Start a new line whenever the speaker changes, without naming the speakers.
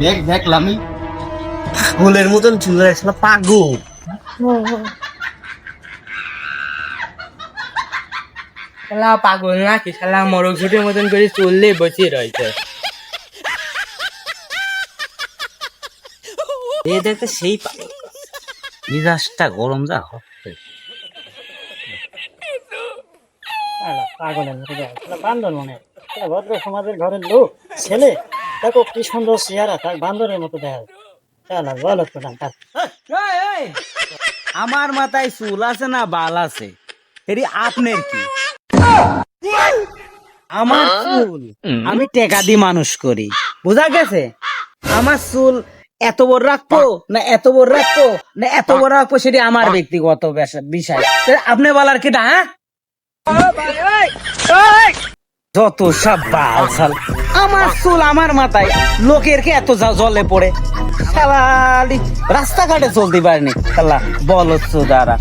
দেখ দেখলাম
পাগলের মতন চুল রাখছিল পাগল।
শালা পাগল নাকি শালা মরক ঝুটের মতন করে চললে বসে রয়েছে।
এ দেখতে সেই পাগল, মিজাজটা গরম যা হচ্ছে।
পাগলের মতো বান্দর মনে হয়। ভদ্র সমাজের ঘরের লোক ছেলে, দেখো কি সুন্দর চেহারা, তার বান্দরের মতো দেখা যায়। চালা বলো তো না তার।
আমার মাথায় চুল আছে না বাল আছে, এটি আপনার কি? আমার চুল আমি টেকা দিয়ে মানুষ করি, বুঝা গেছে? আমার চুল এত বড় রাখবো না এত বড় রাখবো না এত বড় রাখবো, সেটি আমার ব্যক্তিগত বিষয়। আপনি বলার কেটা? হ্যাঁ, যত সব বাল ছাল। আমার চুল আমার মাথায়, লোকের কে এত জলে পড়ে। শালা রাস্তাঘাটে চলতে পারেনি শালা বলদ চোদারা।